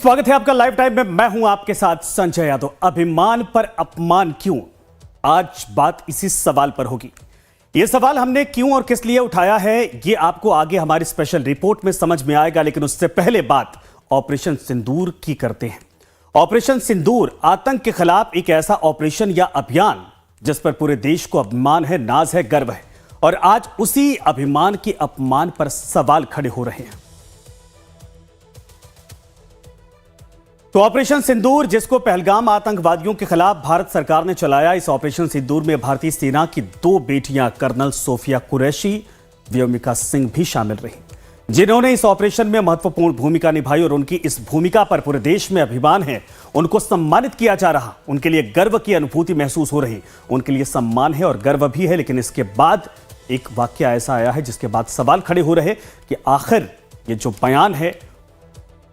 स्वागत है आपका लाइव टाइम में। मैं हूं आपके साथ संजय यादव। अभिमान पर अपमान क्यों? आज बात इसी सवाल पर होगी। यह सवाल हमने क्यों और किस लिए उठाया है ये आपको आगे हमारी स्पेशल रिपोर्ट में समझ में आएगा, लेकिन उससे पहले बात ऑपरेशन सिंदूर की करते हैं। ऑपरेशन सिंदूर आतंक के खिलाफ एक ऐसा ऑपरेशन या अभियान जिस पर पूरे देश को अभिमान है, नाज है, गर्व है, और आज उसी अभिमान के अपमान पर सवाल खड़े हो रहे हैं। तो ऑपरेशन सिंदूर, जिसको पहलगाम आतंकवादियों के खिलाफ भारत सरकार ने चलाया, इस ऑपरेशन सिंदूर में भारतीय सेना की 2 बेटियां कर्नल सोफिया कुरैशी, व्योमिका सिंह भी शामिल रहीं, जिन्होंने इस ऑपरेशन में महत्वपूर्ण भूमिका निभाई। और उनकी इस भूमिका पर पूरे देश में अभिमान है, उनको सम्मानित किया जा रहा, उनके लिए गर्व की अनुभूति महसूस हो रही, उनके लिए सम्मान है और गर्व भी है। लेकिन इसके बाद एक वाकया ऐसा आया है जिसके बाद सवाल खड़े हो रहे कि आखिर ये जो बयान है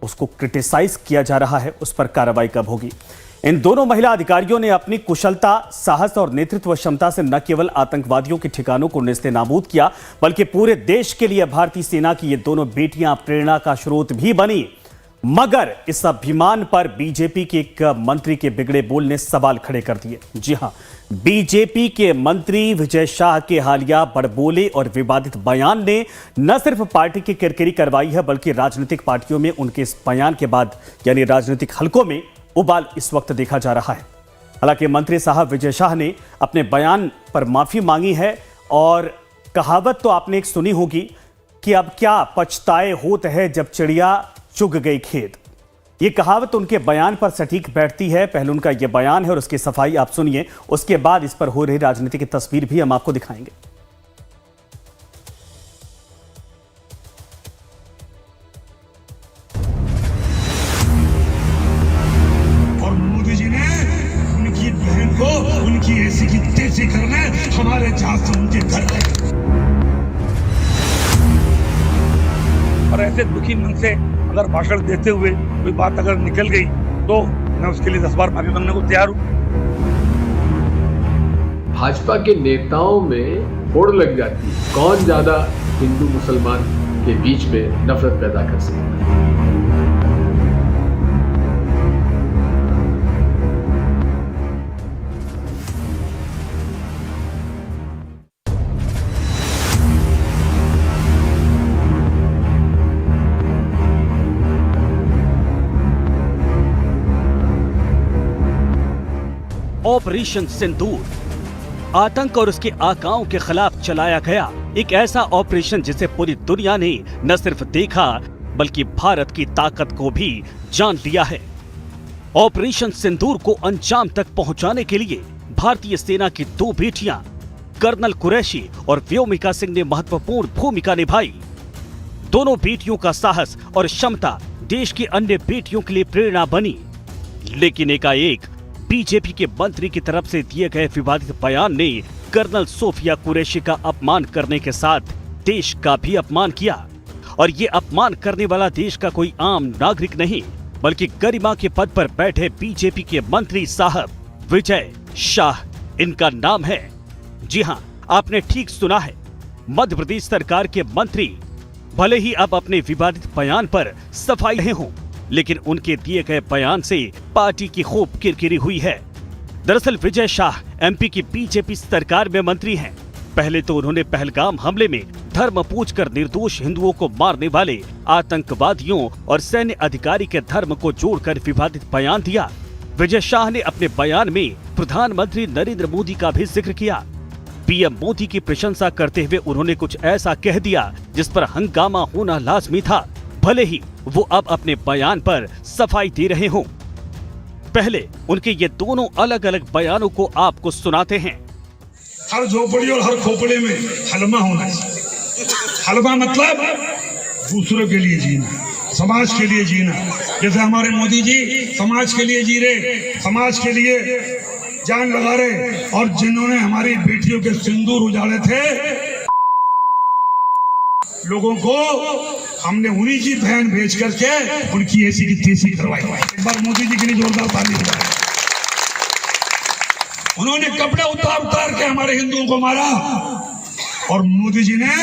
उसको क्रिटिसाइज किया जा रहा है, उस पर कार्रवाई कब होगी? इन दोनों महिला अधिकारियों ने अपनी कुशलता, साहस और नेतृत्व क्षमता से न केवल आतंकवादियों के ठिकानों को नेस्तनाबूद किया, बल्कि पूरे देश के लिए भारतीय सेना की ये दोनों बेटियां प्रेरणा का स्रोत भी बनी। मगर इस अभिमान पर बीजेपी के एक मंत्री के बिगड़े बोल ने सवाल खड़े कर दिए। जी हां, बीजेपी के मंत्री विजय शाह के हालिया बड़बोले और विवादित बयान ने न सिर्फ पार्टी की किरकिरी करवाई है, बल्कि राजनीतिक पार्टियों में उनके इस बयान के बाद यानी राजनीतिक हलकों में उबाल इस वक्त देखा जा रहा है। हालांकि मंत्री साहब विजय शाह ने अपने बयान पर माफी मांगी है और कहावत तो आपने एक सुनी होगी कि अब क्या पछताए होत है जब चिड़िया चुग गई खेत। ये कहावत उनके बयान पर सटीक बैठती है। पहले उनका यह बयान है और उसकी सफाई आप सुनिए, उसके बाद इस पर हो रही राजनीति की तस्वीर भी हम आपको दिखाएंगे। और मोदी जी ने उनकी बहन को उनकी ऐसी की तैसी करने हमारे जहाज से उनके घर गए, और ऐसे दुखी मन से अगर भाषण देते हुए कोई बात अगर निकल गई तो मैं उसके लिए 10 बार माफी मांगने को तैयार हूं। भाजपा के नेताओं में होड़ लग जाती है, कौन ज्यादा हिंदू मुसलमान के बीच में नफरत पैदा कर सकता है। ऑपरेशन सिंदूर आतंक और उसके आकाओं के खिलाफ चलाया गया एक ऐसा ऑपरेशन जिसे पूरी दुनिया ने न सिर्फ देखा बल्कि भारत की ताकत को भी जान लिया है। ऑपरेशन सिंदूर को अंजाम तक पहुंचाने के लिए भारतीय सेना की 2 बेटियां कर्नल कुरैशी और व्योमिका सिंह ने महत्वपूर्ण भूमिका निभाई। दोनों बेटियों का साहस और क्षमता देश की अन्य बेटियों के लिए प्रेरणा बनी। लेकिन एकाएक बीजेपी के मंत्री की तरफ से दिए गए विवादित बयान ने कर्नल सोफिया कुरैशी का अपमान करने के साथ देश का भी अपमान किया। और ये अपमान करने वाला देश का कोई आम नागरिक नहीं, बल्कि गरिमा के पद पर बैठे बीजेपी के मंत्री साहब विजय शाह, इनका नाम है। जी हां, आपने ठीक सुना है, मध्य प्रदेश सरकार के मंत्री। भले ही अब अपने विवादित बयान पर सफाई रहे हों, लेकिन उनके दिए गए बयान से पार्टी की खूब किरकिरी हुई है। दरअसल विजय शाह एमपी की बीजेपी सरकार में मंत्री हैं। पहले तो उन्होंने पहलगाम हमले में धर्म पूछकर निर्दोष हिंदुओं को मारने वाले आतंकवादियों और सैन्य अधिकारी के धर्म को जोड़कर विवादित बयान दिया। विजय शाह ने अपने बयान में प्रधानमंत्री नरेंद्र मोदी का भी जिक्र किया। पीएम मोदी की प्रशंसा करते हुए उन्होंने कुछ ऐसा कह दिया जिस पर हंगामा होना लाजमी था, भले ही वो अब अपने बयान पर सफाई दे रहे हों। पहले उनके ये दोनों अलग अलग बयानों को आपको सुनाते हैं। हर झोपड़ी और हर खोपड़े में हलमा होना चाहिए। हलमा मतलब दूसरों के लिए जीना, समाज के लिए जीना। जैसे हमारे मोदी जी समाज के लिए जी रहे, समाज के लिए जान लगा रहे, और जिन्होंने हमारी बेटियों के सिंदूर उजाड़े थे, लोगों को हमने उन्हीं की बहन भेज करके उनकी ऐसी की तैसी करवाई। एक बार मोदी जी के लिए जोरदार ताली बजाएं। उन्होंने कपड़े उतार उतार के हमारे हिंदुओं को मारा, और मोदी जी ने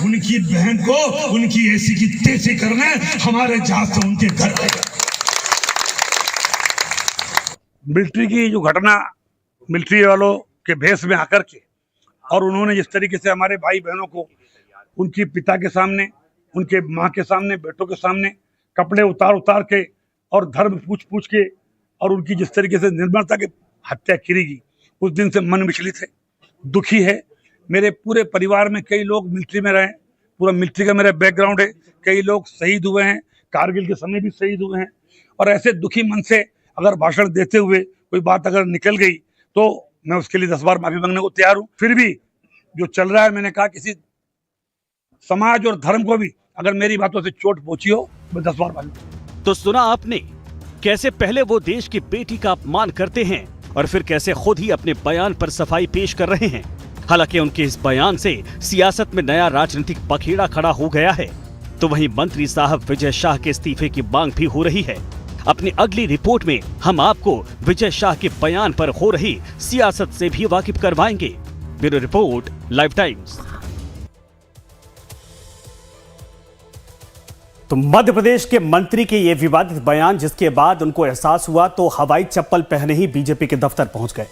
उनकी बहन को उनकी ऐसी की तैसी करने हमारे जहाज से उनके घर गए। मिलिट्री की जो घटना, मिलिट्री वालों के भेष में आकर के, और उन्होंने जिस तरीके से हमारे भाई बहनों को उनके पिता के सामने, उनके माँ के सामने, बेटों के सामने कपड़े उतार उतार के और धर्म पूछ पूछ के और उनकी जिस तरीके से निर्मलता की हत्या की गई, उस दिन से मन विचलित है, दुखी है। मेरे पूरे परिवार में कई लोग मिलिट्री में रहे, पूरा मिलिट्री का मेरा बैकग्राउंड है, कई लोग शहीद हुए हैं, कारगिल के समय भी शहीद हुए हैं। और ऐसे दुखी मन से अगर भाषण देते हुए कोई बात अगर निकल गई तो मैं उसके लिए 10 बार माफी मांगने को तैयार हूं। फिर भी जो चल रहा है, मैंने कहा किसी समाज और धर्म को भी अगर मेरी बातों से चोट पहुंची हो, मैं 10 बार माफी। तो सुना आपने कैसे पहले वो देश की बेटी का अपमान करते हैं और फिर कैसे खुद ही अपने बयान पर सफाई पेश कर रहे हैं। हालांकि उनके इस बयान से सियासत में नया राजनीतिक पखेड़ा खड़ा हो गया है, तो वहीं मंत्री साहब विजय शाह के इस्तीफे की मांग भी हो रही है। अपनी अगली रिपोर्ट में हम आपको विजय शाह के बयान पर हो रही सियासत से भी वाकिफ करवाएंगे। Bureau report, live times. तो मध्य प्रदेश के मंत्री के ये विवादित बयान, जिसके बाद उनको एहसास हुआ तो हवाई चप्पल पहने ही बीजेपी के दफ्तर पहुंच गए।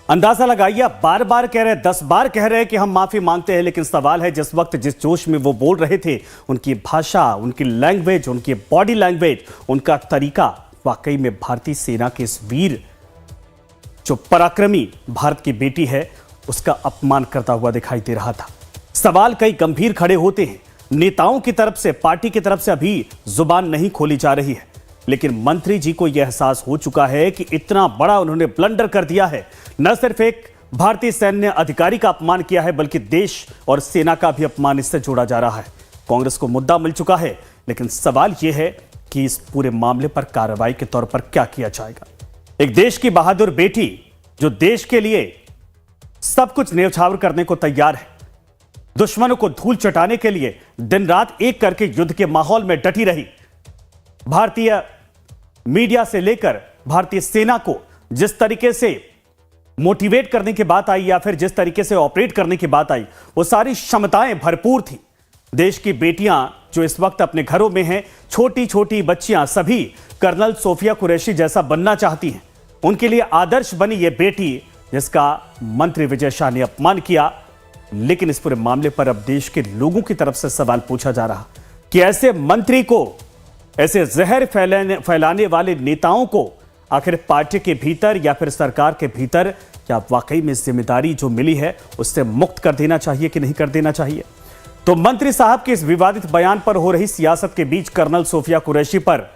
अंदाजा लगाइए, बार बार कह रहे, 10 बार कह रहे कि हम माफी मांगते हैं, लेकिन सवाल है जिस वक्त जिस जोश में वो बोल रहे थे, उनकी भाषा, उनकी लैंग्वेज, उनकी बॉडी लैंग्वेज, उनका तरीका वाकई में भारतीय सेना के इस वीर, जो पराक्रमी भारत की बेटी है, उसका अपमान करता हुआ दिखाई दे रहा था। सवाल कई गंभीर खड़े होते हैं। नेताओं की तरफ से, पार्टी की तरफ से अभी जुबान नहीं खोली जा रही है, लेकिन मंत्री जी को यह एहसास हो चुका है कि इतना बड़ा उन्होंने ब्लंडर कर दिया है। न सिर्फ एक भारतीय सैन्य अधिकारी का अपमान किया है, बल्कि देश और सेना का भी अपमान इससे जोड़ा जा रहा है। कांग्रेस को मुद्दा मिल चुका है, लेकिन सवाल यह है कि इस पूरे मामले पर कार्रवाई के तौर पर क्या किया जाएगा। एक देश की बहादुर बेटी जो देश के लिए सब कुछ न्यौछावर करने को तैयार है, दुश्मनों को धूल चटाने के लिए दिन रात एक करके युद्ध के माहौल में डटी रही, भारतीय मीडिया से लेकर भारतीय सेना को जिस तरीके से मोटिवेट करने की बात आई या फिर जिस तरीके से ऑपरेट करने की बात आई, वो सारी क्षमताएं भरपूर थी। देश की बेटियां जो इस वक्त अपने घरों में हैं, छोटी छोटी बच्चियां, सभी कर्नल सोफिया कुरैशी जैसा बनना चाहती हैं। उनके लिए आदर्श बनी ये बेटी, जिसका मंत्री विजय शाह ने अपमान किया। लेकिन इस पूरे मामले पर अब देश के लोगों की तरफ से सवाल पूछा जा रहा कि ऐसे मंत्री को, ऐसे जहर फैलाने वाले नेताओं को आखिर पार्टी के भीतर या फिर सरकार के भीतर क्या वाकई में जिम्मेदारी जो मिली है उससे मुक्त कर देना चाहिए कि नहीं कर देना चाहिए। तो मंत्री साहब के इस विवादित बयान पर हो रही सियासत के बीच कर्नल सोफिया कुरैशी पर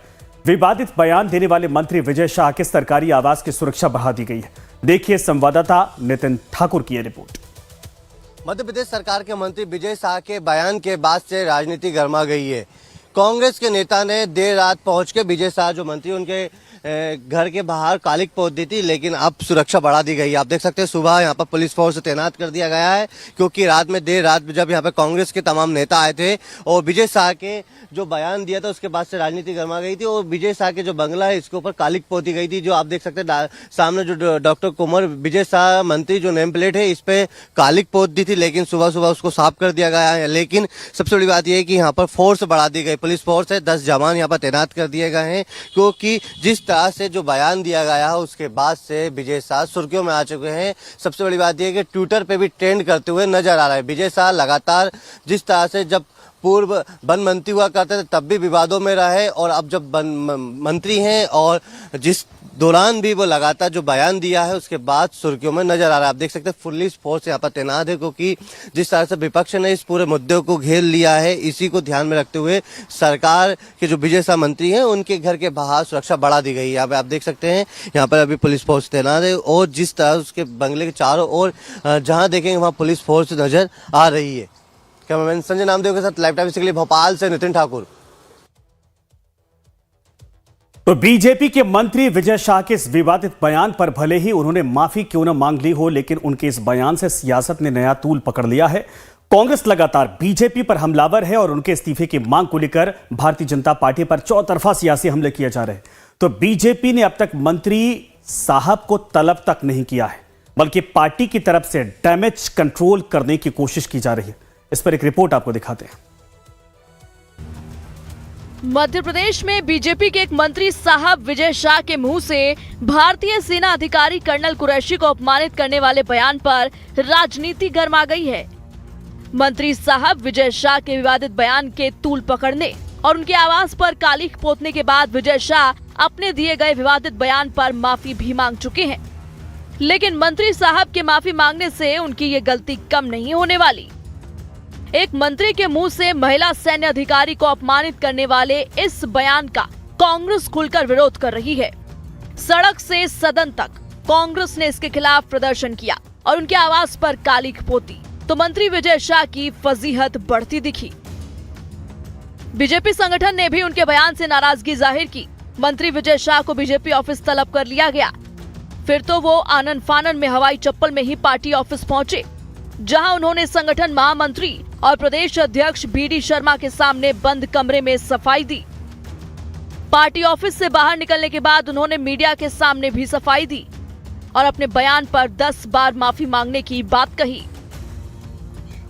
विवादित बयान देने वाले मंत्री विजय शाह के सरकारी आवास की सुरक्षा बढ़ा दी गई है। देखिए संवाददाता नितिन ठाकुर की रिपोर्ट। मध्य प्रदेश सरकार के मंत्री विजय शाह के बयान के बाद से राजनीति गर्मा गई है। कांग्रेस के नेता ने देर रात पहुंच के विजय शाह जो मंत्री, उनके घर के बाहर कालिक पोत दी थी, लेकिन अब सुरक्षा बढ़ा दी गई है। आप देख सकते हैं सुबह यहाँ पर पुलिस फोर्स तैनात कर दिया गया है, क्योंकि रात में देर रात जब यहाँ पे कांग्रेस के तमाम नेता आए थे और विजय शाह के जो बयान दिया था उसके बाद से राजनीति गर्मा गई थी। और विजय शाह के जो बंगला है इसके ऊपर कालिक पोती गई थी, जो आप देख सकते हैं सामने जो डॉक्टर कुंवर विजय शाह मंत्री जो नेम प्लेट है इस पे कालिक पोत दी थी, लेकिन सुबह सुबह उसको साफ कर दिया गया है। लेकिन सबसे बड़ी बात यह है कि यहाँ पर फोर्स बढ़ा दी गई, पुलिस फोर्स है, 10 जवान यहाँ पर तैनात कर दिए गए हैं, क्योंकि जिस तरह से जो बयान दिया गया है उसके बाद से विजय शाह सुर्खियों में आ चुके हैं। सबसे बड़ी बात यह है कि ट्विटर पे भी ट्रेंड करते हुए नजर आ रहा है। विजय शाह लगातार जिस तरह से जब पूर्व वन मंत्री हुआ करते थे तब भी विवादों में रहे, और अब जब मंत्री हैं और जिस दौरान भी वो लगातार जो बयान दिया है उसके बाद सुर्खियों में नजर आ रहा है। आप देख सकते हैं पुलिस फोर्स यहाँ पर तैनात है, क्योंकि जिस तरह से विपक्ष ने इस पूरे मुद्दे को घेर लिया है, इसी को ध्यान में रखते हुए सरकार के जो विजय शाह मंत्री हैं उनके घर के बाहर सुरक्षा बढ़ा दी गई है। यहाँ पे आप देख सकते हैं यहाँ पर अभी पुलिस फोर्स तैनात है, और जिस तरह उसके बंगले के चारों ओर जहाँ देखेंगे वहाँ पुलिस फोर्स नजर आ रही है। कैमरामैन संजय नामदेव के साथ लाइव टाइम्स के लिए भोपाल से नितिन ठाकुर। तो बीजेपी के मंत्री विजय शाह के इस विवादित बयान पर भले ही उन्होंने माफी क्यों न मांग ली हो, लेकिन उनके इस बयान से सियासत ने नया तूल पकड़ लिया है। कांग्रेस लगातार बीजेपी पर हमलावर है और उनके इस्तीफे की मांग को लेकर भारतीय जनता पार्टी पर चौतरफा सियासी हमले किए जा रहे हैं। तो बीजेपी ने अब तक मंत्री साहब को तलब तक नहीं किया है, बल्कि पार्टी की तरफ से डैमेज कंट्रोल करने की कोशिश की जा रही है। इस पर एक रिपोर्ट आपको दिखाते हैं। मध्य प्रदेश में बीजेपी के एक मंत्री साहब विजय शाह के मुंह से भारतीय सेना अधिकारी कर्नल कुरैशी को अपमानित करने वाले बयान पर राजनीति गर्मा गई है। मंत्री साहब विजय शाह के विवादित बयान के तूल पकड़ने और उनके आवास पर कालिख पोतने के बाद विजय शाह अपने दिए गए विवादित बयान पर माफी भी मांग चुके हैं। लेकिन मंत्री साहब के माफी मांगने से उनकी ये गलती कम नहीं होने वाली। एक मंत्री के मुंह से महिला सैन्य अधिकारी को अपमानित करने वाले इस बयान का कांग्रेस खुलकर विरोध कर रही है। सड़क से सदन तक कांग्रेस ने इसके खिलाफ प्रदर्शन किया और उनके आवास पर कालिख पोती, तो मंत्री विजय शाह की फजीहत बढ़ती दिखी। बीजेपी संगठन ने भी उनके बयान से नाराजगी जाहिर की। मंत्री विजय शाह को बीजेपी ऑफिस तलब कर लिया गया। फिर तो वो आनन फानन में हवाई चप्पल में ही पार्टी ऑफिस पहुंचे, जहां उन्होंने संगठन महामंत्री और प्रदेश अध्यक्ष बीडी शर्मा के सामने बंद कमरे में सफाई दी। पार्टी ऑफिस से बाहर निकलने के बाद उन्होंने मीडिया के सामने भी सफाई दी और अपने बयान पर 10 बार माफी मांगने की बात कही।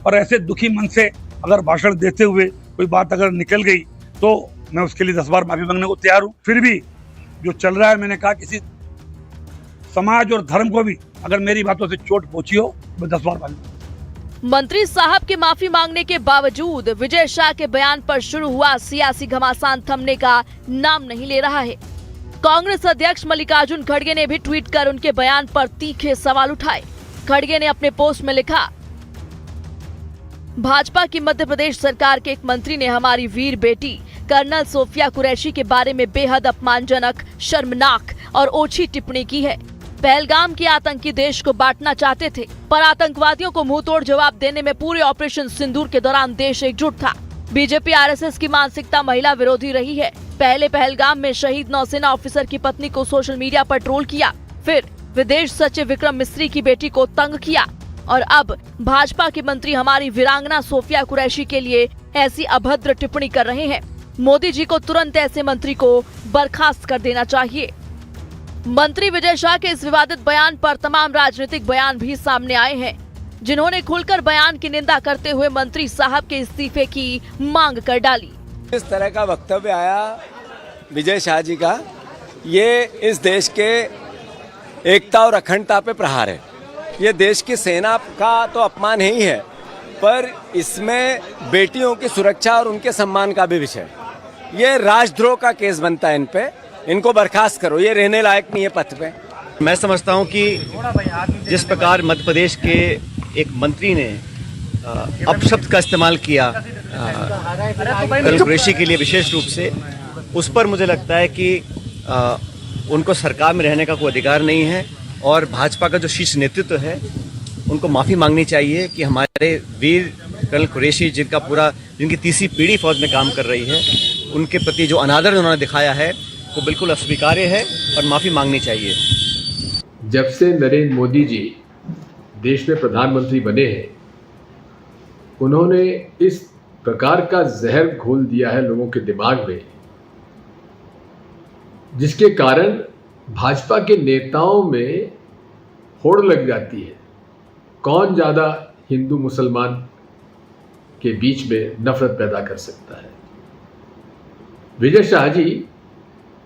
और ऐसे दुखी मन से अगर भाषण देते हुए कोई बात अगर निकल गई तो मैं उसके लिए 10 बार माफी मांगने को तैयार हूँ। फिर भी जो चल रहा है, मैंने कहा किसी समाज और धर्म को भी अगर मेरी बातों से चोट पहुंची हो, मैं 10 बार माफी। मंत्री साहब के माफी मांगने के बावजूद विजय शाह के बयान पर शुरू हुआ सियासी घमासान थमने का नाम नहीं ले रहा है। कांग्रेस अध्यक्ष मल्लिकार्जुन खड़गे ने भी ट्वीट कर उनके बयान पर तीखे सवाल उठाए। खड़गे ने अपने पोस्ट में लिखा, भाजपा की मध्य प्रदेश सरकार के एक मंत्री ने हमारी वीर बेटी कर्नल सोफिया कुरैशी के बारे में बेहद अपमानजनक, शर्मनाक और ओछी टिप्पणी की है। पहलगाम के आतंकी देश को बांटना चाहते थे, पर आतंकवादियों को मुंहतोड़ जवाब देने में पूरे ऑपरेशन सिंदूर के दौरान देश एकजुट था। बीजेपी आरएसएस की मानसिकता महिला विरोधी रही है। पहले पहलगाम में शहीद नौसेना ऑफिसर की पत्नी को सोशल मीडिया पर ट्रोल किया, फिर विदेश सचिव विक्रम मिस्री की बेटी को तंग किया और अब भाजपा के मंत्री हमारी वीरांगना सोफिया कुरैशी के लिए ऐसी अभद्र टिप्पणी कर रहे हैं। मोदी जी को तुरंत ऐसे मंत्री को बर्खास्त कर देना चाहिए। मंत्री विजय शाह के इस विवादित बयान पर तमाम राजनीतिक बयान भी सामने आए हैं, जिन्होंने खुलकर बयान की निंदा करते हुए मंत्री साहब के इस्तीफे की मांग कर डाली। इस तरह का वक्तव्य आया विजय शाह जी का, ये इस देश के एकता और अखंडता पे प्रहार है। ये देश की सेना का तो अपमान ही है, पर इसमें बेटियों की सुरक्षा और उनके सम्मान का भी विषय। ये राजद्रोह का केस बनता है इन पे। इनको बर्खास्त करो, ये रहने लायक नहीं है पद पे। मैं समझता हूं कि जिस प्रकार मध्य प्रदेश के एक मंत्री ने अपशब्द का इस्तेमाल किया कर्नल कुरैशी के लिए विशेष रूप से, उस पर मुझे लगता है कि उनको सरकार में रहने का कोई अधिकार नहीं है और भाजपा का जो शीर्ष नेतृत्व है उनको माफ़ी मांगनी चाहिए कि हमारे वीर कर्नल कुरैशी जिनकी तीसरी पीढ़ी फौज में काम कर रही है, उनके प्रति जो अनादर उन्होंने दिखाया है वो बिल्कुल अस्वीकार्य है और माफ़ी मांगनी चाहिए। जब से नरेंद्र मोदी जी देश में प्रधानमंत्री बने हैं, उन्होंने इस प्रकार का जहर घोल दिया है लोगों के दिमाग में, जिसके कारण भाजपा के नेताओं में होड़ लग जाती है। कौन ज़्यादा हिंदू मुसलमान के बीच में नफरत पैदा कर सकता है। विजय शाह जी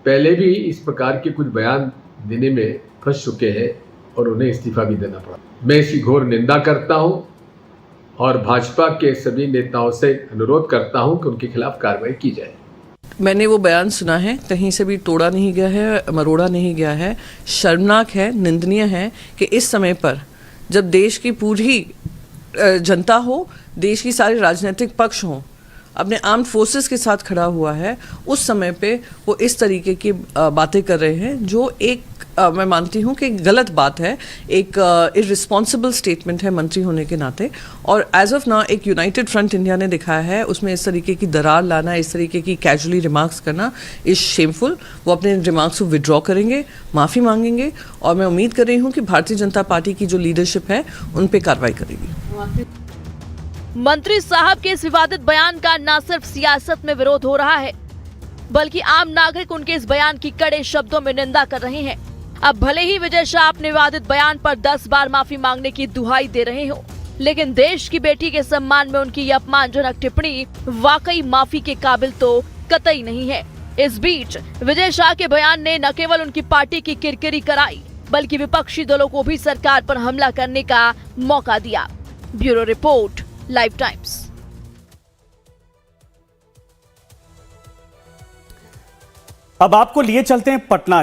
पहले भी इस प्रकार के कुछ बयान देने में फंस चुके हैं और उन्हें इस्तीफा भी देना पड़ा। मैं इसकी घोर निंदा करता हूं और भाजपा के सभी नेताओं से अनुरोध करता हूं कि उनके खिलाफ कार्रवाई की जाए। मैंने वो बयान सुना है, कहीं से भी तोड़ा नहीं गया है, मरोड़ा नहीं गया है। शर्मनाक है, निंदनीय है कि इस समय पर जब देश की पूरी जनता हो, देश की सारे राजनीतिक पक्ष हों, अपने आर्म्ड फोर्सेस के साथ खड़ा हुआ है, उस समय पे वो इस तरीके की बातें कर रहे हैं जो एक मैं मानती हूँ कि गलत बात है, एक इररिस्पॉन्सिबल स्टेटमेंट है मंत्री होने के नाते। और एज ऑफ नाउ एक यूनाइटेड फ्रंट इंडिया ने दिखाया है, उसमें इस तरीके की दरार लाना, इस तरीके की कैजुअली रिमार्क्स करना इज शेमफुल। वो अपने रिमार्क्स को विड्रॉ करेंगे, माफ़ी मांगेंगे और मैं उम्मीद कर रही हूँ कि भारतीय जनता पार्टी की जो लीडरशिप है उन पर कार्रवाई करेगी। मंत्री साहब के इस विवादित बयान का न सिर्फ सियासत में विरोध हो रहा है, बल्कि आम नागरिक उनके इस बयान की कड़े शब्दों में निंदा कर रहे हैं। अब भले ही विजय शाह अपने विवादित बयान पर 10 बार माफी मांगने की दुहाई दे रहे हो, लेकिन देश की बेटी के सम्मान में उनकी ये अपमानजनक टिप्पणी वाकई माफी के काबिल तो कतई नहीं है। इस बीच विजय शाह के बयान ने न केवल उनकी पार्टी की किरकिरी कराई, बल्कि विपक्षी दलों को भी सरकार पर हमला करने का मौका दिया। Bureau report, live times. अब आपको लिए चलते हैं पटना।